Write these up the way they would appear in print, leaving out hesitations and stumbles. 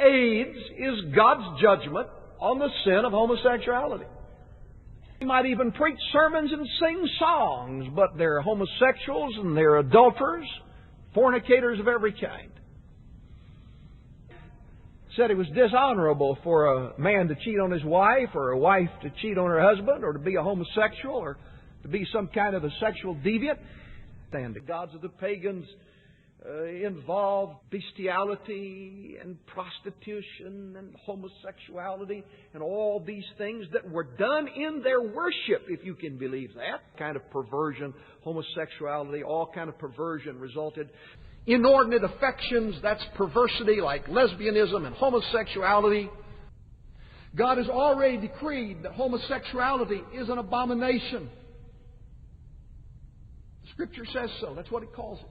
AIDS is God's judgment on the sin of homosexuality. They might even preach sermons and sing songs, but they're homosexuals and they're adulterers, fornicators of every kind. Said it was dishonorable for a man to cheat on his wife, or a wife to cheat on her husband, or to be a homosexual, or to be some kind of a sexual deviant. And the gods of the pagans involved bestiality and prostitution and homosexuality and all these things that were done in their worship, if you can believe that. Kind of perversion, homosexuality, all kind of perversion resulted. Inordinate affections, that's perversity, like lesbianism and homosexuality. God has already decreed that homosexuality is an abomination. The Scripture says so. That's what it calls it.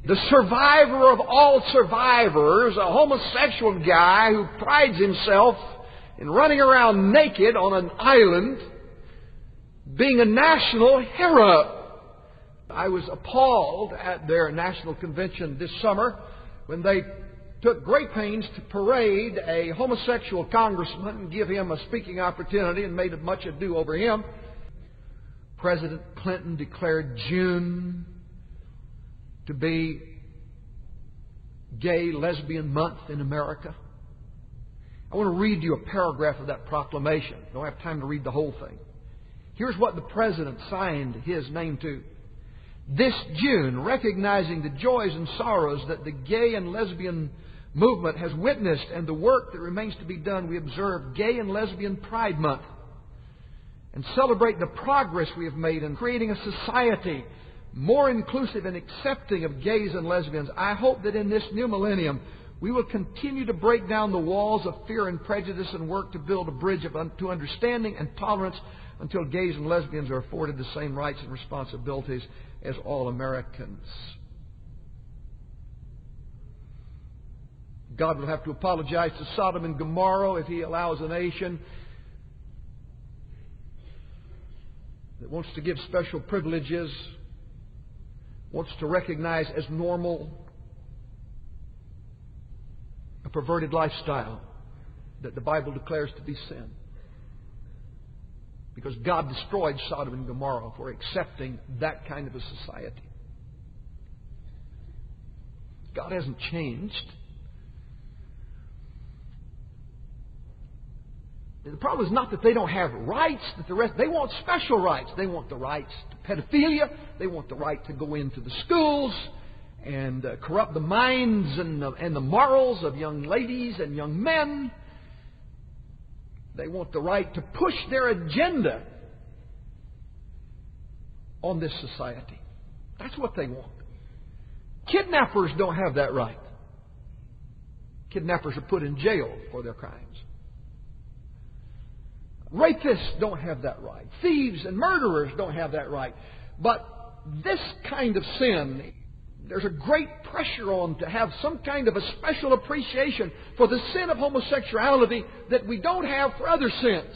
The survivor of all survivors, a homosexual guy who prides himself in running around naked on an island, being a national hero. I was appalled at their national convention this summer when they took great pains to parade a homosexual congressman and give him a speaking opportunity and made much ado over him. President Clinton declared June to be Gay Lesbian Month in America. I want to read you a paragraph of that proclamation. I don't have time to read the whole thing. Here's what the President signed his name to. This June, recognizing the joys and sorrows that the gay and lesbian movement has witnessed and the work that remains to be done, we observe Gay and Lesbian Pride Month and celebrate the progress we have made in creating a society more inclusive and accepting of gays and lesbians. I hope that in this new millennium we will continue to break down the walls of fear and prejudice and work to build a bridge to understanding and tolerance until gays and lesbians are afforded the same rights and responsibilities as all Americans. God will have to apologize to Sodom and Gomorrah if He allows a nation that wants to give special privileges, wants to recognize as normal a perverted lifestyle that the Bible declares to be sin. Because God destroyed Sodom and Gomorrah for accepting that kind of a society. God hasn't changed. The problem is not that they don't have rights, that they want special rights. They want the rights to pedophilia. They want the right to go into the schools and corrupt the minds and the morals of young ladies and young men. They want the right to push their agenda on this society. That's what they want. Kidnappers don't have that right. Kidnappers are put in jail for their crimes. Rapists don't have that right. Thieves and murderers don't have that right. But this kind of sin, there's a great pressure on to have some kind of a special appreciation for the sin of homosexuality that we don't have for other sins.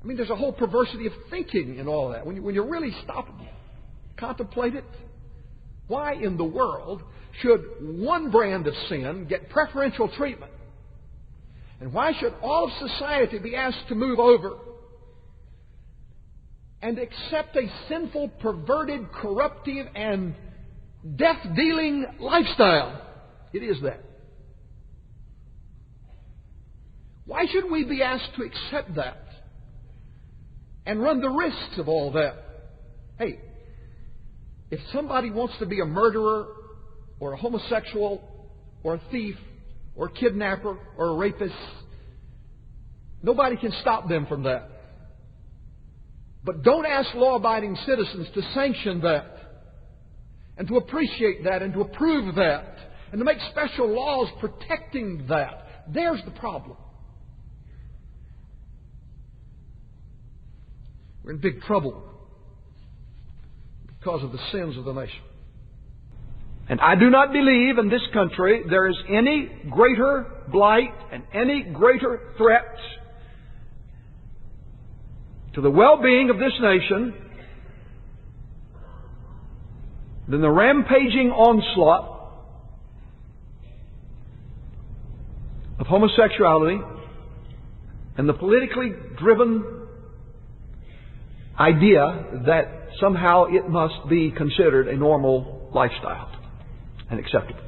I mean, there's a whole perversity of thinking in all that. When you really stop and contemplate it, why in the world should one brand of sin get preferential treatment? And why should all of society be asked to move over and accept a sinful, perverted, corruptive, and death-dealing lifestyle? It is that. Why should we be asked to accept that and run the risks of all that? Hey, if somebody wants to be a murderer or a homosexual or a thief or a kidnapper or a rapist, nobody can stop them from that. But don't ask law-abiding citizens to sanction that and to appreciate that and to approve that and to make special laws protecting that. There's the problem. We're in big trouble because of the sins of the nation. And I do not believe in this country there is any greater blight and any greater threat to the well-being of this nation than the rampaging onslaught of homosexuality and the politically driven idea that somehow it must be considered a normal lifestyle and acceptable.